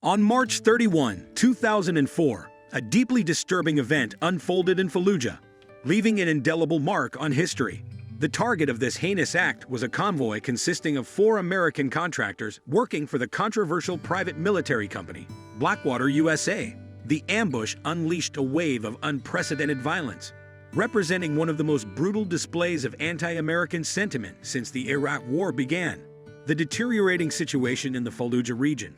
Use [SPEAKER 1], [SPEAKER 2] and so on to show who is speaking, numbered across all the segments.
[SPEAKER 1] On March 31, 2004, a deeply disturbing event unfolded in Fallujah, leaving an indelible mark on history. The target of this heinous act was a convoy consisting of 4 American contractors working for the controversial private military company, Blackwater USA. The ambush unleashed a wave of unprecedented violence, representing one of the most brutal displays of anti-American sentiment since the Iraq War began. The deteriorating situation in the Fallujah region,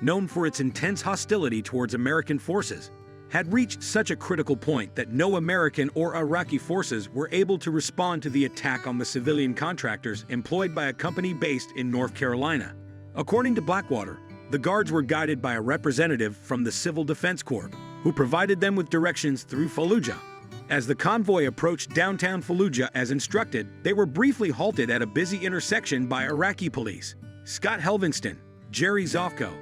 [SPEAKER 1] known for its intense hostility towards American forces, had reached such a critical point that no American or Iraqi forces were able to respond to the attack on the civilian contractors employed by a company based in North Carolina. According to Blackwater, the guards were guided by a representative from the Civil Defense Corps, who provided them with directions through Fallujah. As the convoy approached downtown Fallujah as instructed, they were briefly halted at a busy intersection by Iraqi police. Scott Helvinston, Jerry Zofko,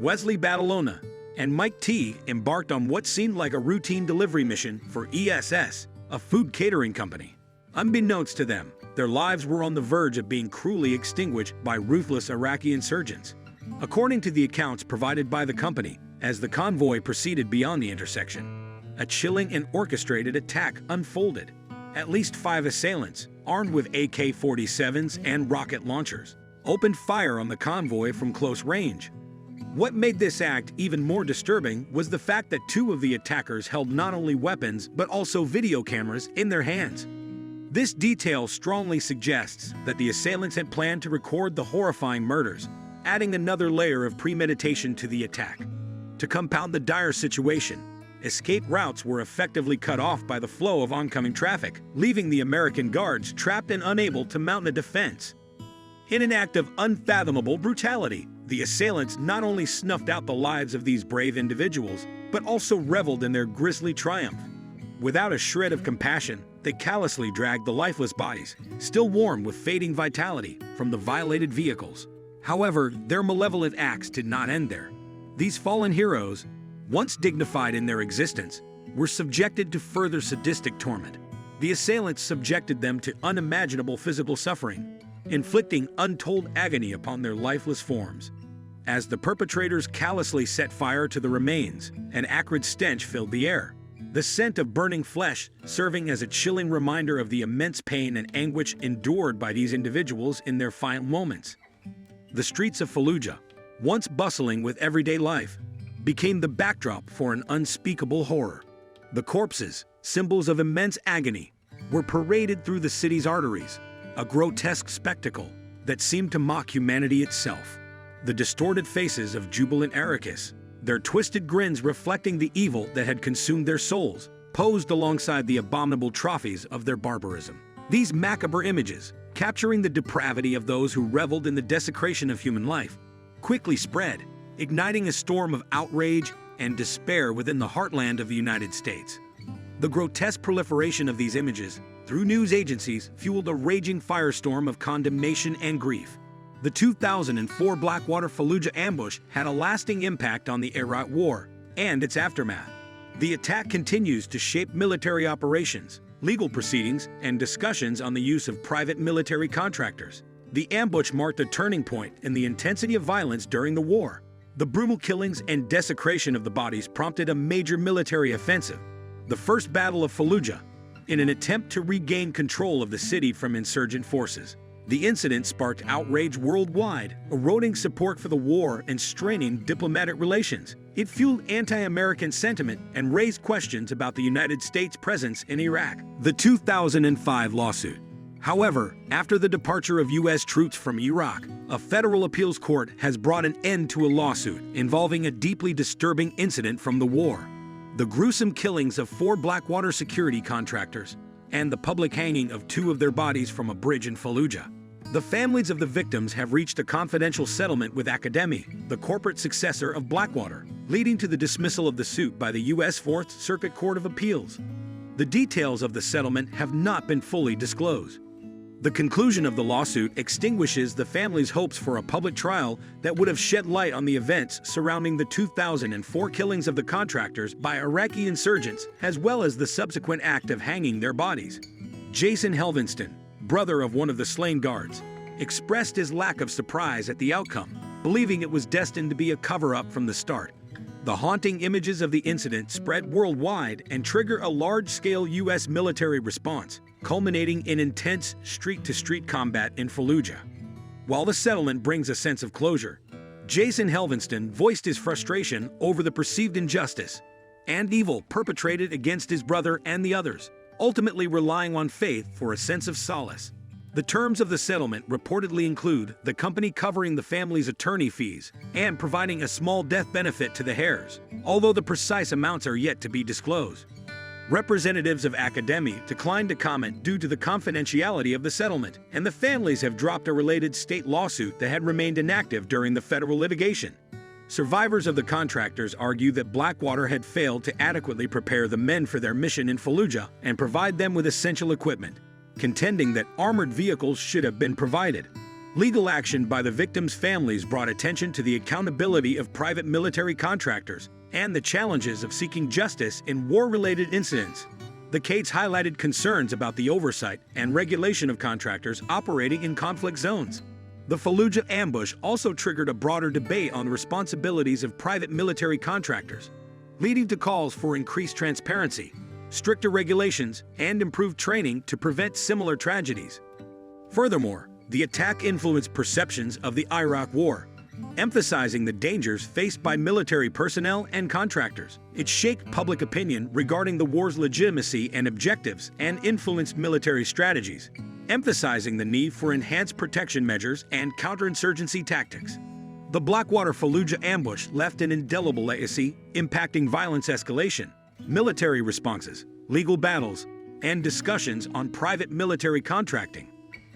[SPEAKER 1] Wesley Badalona, and Mike T embarked on what seemed like a routine delivery mission for ESS, a food catering company. Unbeknownst to them, their lives were on the verge of being cruelly extinguished by ruthless Iraqi insurgents. According to the accounts provided by the company, as the convoy proceeded beyond the intersection, a chilling and orchestrated attack unfolded. At least 5 assailants, armed with AK-47s and rocket launchers, opened fire on the convoy from close range. What made this act even more disturbing was the fact that 2 of the attackers held not only weapons but also video cameras in their hands. This detail strongly suggests that the assailants had planned to record the horrifying murders, adding another layer of premeditation to the attack. To compound the dire situation, escape routes were effectively cut off by the flow of oncoming traffic, leaving the American guards trapped and unable to mount a defense. In an act of unfathomable brutality, the assailants not only snuffed out the lives of these brave individuals, but also reveled in their grisly triumph. Without a shred of compassion, they callously dragged the lifeless bodies, still warm with fading vitality, from the violated vehicles. However, their malevolent acts did not end there. These fallen heroes, once dignified in their existence, were subjected to further sadistic torment. The assailants subjected them to unimaginable physical suffering, inflicting untold agony upon their lifeless forms. As the perpetrators callously set fire to the remains, an acrid stench filled the air, the scent of burning flesh serving as a chilling reminder of the immense pain and anguish endured by these individuals in their final moments. The streets of Fallujah, once bustling with everyday life, became the backdrop for an unspeakable horror. The corpses, symbols of immense agony, were paraded through the city's arteries, a grotesque spectacle that seemed to mock humanity itself. The distorted faces of jubilant Iraqis, their twisted grins reflecting the evil that had consumed their souls, posed alongside the abominable trophies of their barbarism. These macabre images, capturing the depravity of those who reveled in the desecration of human life, quickly spread, igniting a storm of outrage and despair within the heartland of the United States. The grotesque proliferation of these images through news agencies fueled a raging firestorm of condemnation and grief. The 2004 Blackwater Fallujah ambush had a lasting impact on the Iraq War and its aftermath. The attack continues to shape military operations, legal proceedings, and discussions on the use of private military contractors. The ambush marked a turning point in the intensity of violence during the war. The brutal killings and desecration of the bodies prompted a major military offensive, the First Battle of Fallujah, in an attempt to regain control of the city from insurgent forces. The incident sparked outrage worldwide, eroding support for the war and straining diplomatic relations. It fueled anti-American sentiment and raised questions about the United States' presence in Iraq. The 2005 lawsuit. However, after the departure of U.S. troops from Iraq, a federal appeals court has brought an end to a lawsuit involving a deeply disturbing incident from the war: the gruesome killings of 4 Blackwater security contractors and the public hanging of 2 of their bodies from a bridge in Fallujah. The families of the victims have reached a confidential settlement with Academy, the corporate successor of Blackwater, leading to the dismissal of the suit by the U.S. Fourth Circuit Court of Appeals. The details of the settlement have not been fully disclosed. The conclusion of the lawsuit extinguishes the family's hopes for a public trial that would have shed light on the events surrounding the 2004 killings of the contractors by Iraqi insurgents, as well as the subsequent act of hanging their bodies. Jason Helvinston, brother of one of the slain guards, expressed his lack of surprise at the outcome, believing it was destined to be a cover-up from the start. The haunting images of the incident spread worldwide and trigger a large-scale U.S. military response, culminating in intense street-to-street combat in Fallujah. While the settlement brings a sense of closure, Jason Helvenston voiced his frustration over the perceived injustice and evil perpetrated against his brother and the others, ultimately relying on faith for a sense of solace. The terms of the settlement reportedly include the company covering the family's attorney fees and providing a small death benefit to the heirs, although the precise amounts are yet to be disclosed. Representatives of academia declined to comment due to the confidentiality of the settlement, and the families have dropped a related state lawsuit that had remained inactive during the federal litigation. Survivors of the contractors argue that Blackwater had failed to adequately prepare the men for their mission in Fallujah and provide them with essential equipment, contending that armored vehicles should have been provided. Legal action by the victims' families brought attention to the accountability of private military contractors and the challenges of seeking justice in war-related incidents. The case highlighted concerns about the oversight and regulation of contractors operating in conflict zones. The Fallujah ambush also triggered a broader debate on the responsibilities of private military contractors, leading to calls for increased transparency, stricter regulations, and improved training to prevent similar tragedies. Furthermore, the attack influenced perceptions of the Iraq War, emphasizing the dangers faced by military personnel and contractors. It shaped public opinion regarding the war's legitimacy and objectives and influenced military strategies, emphasizing the need for enhanced protection measures and counterinsurgency tactics. The Blackwater Fallujah ambush left an indelible legacy, impacting violence escalation, military responses, legal battles, and discussions on private military contracting.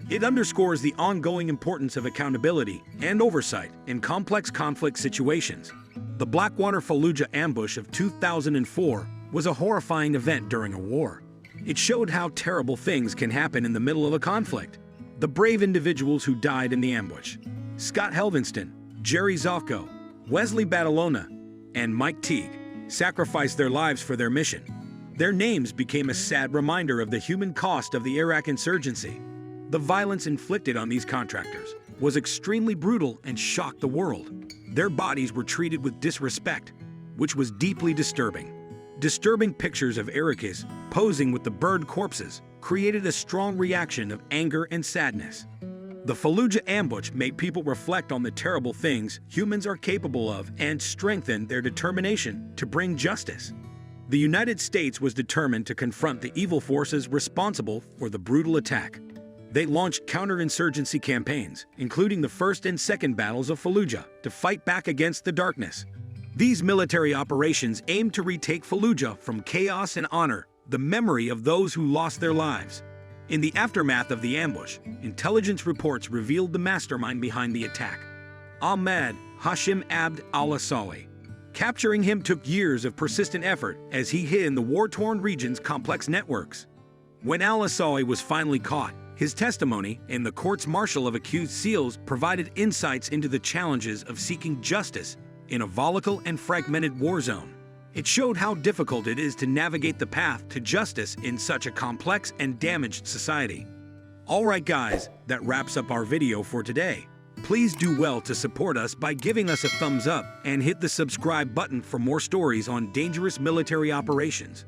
[SPEAKER 1] It underscores the ongoing importance of accountability and oversight in complex conflict situations. The Blackwater Fallujah ambush of 2004 was a horrifying event during a war. It showed how terrible things can happen in the middle of a conflict. The brave individuals who died in the ambush, Scott Helvenston, Jerry Zofko, Wesley Badalona, and Mike Teague, sacrificed their lives for their mission. Their names became a sad reminder of the human cost of the Iraq insurgency. The violence inflicted on these contractors was extremely brutal and shocked the world. Their bodies were treated with disrespect, which was deeply disturbing. Disturbing pictures of Iraqis posing with the burned corpses created a strong reaction of anger and sadness. The Fallujah ambush made people reflect on the terrible things humans are capable of and strengthened their determination to bring justice. The United States was determined to confront the evil forces responsible for the brutal attack. They launched counterinsurgency campaigns, including the First and Second Battles of Fallujah, to fight back against the darkness. These military operations aimed to retake Fallujah from chaos and honor the memory of those who lost their lives. In the aftermath of the ambush, intelligence reports revealed the mastermind behind the attack, Ahmad Hashim Abd al-Asali. Capturing him took years of persistent effort as he hid in the war-torn region's complex networks. When al-Asali was finally caught, his testimony in the courts martial of accused SEALs provided insights into the challenges of seeking justice in a volatile and fragmented war zone. It showed how difficult it is to navigate the path to justice in such a complex and damaged society. Alright guys, that wraps up our video for today. Please do well to support us by giving us a thumbs up and hit the subscribe button for more stories on dangerous military operations.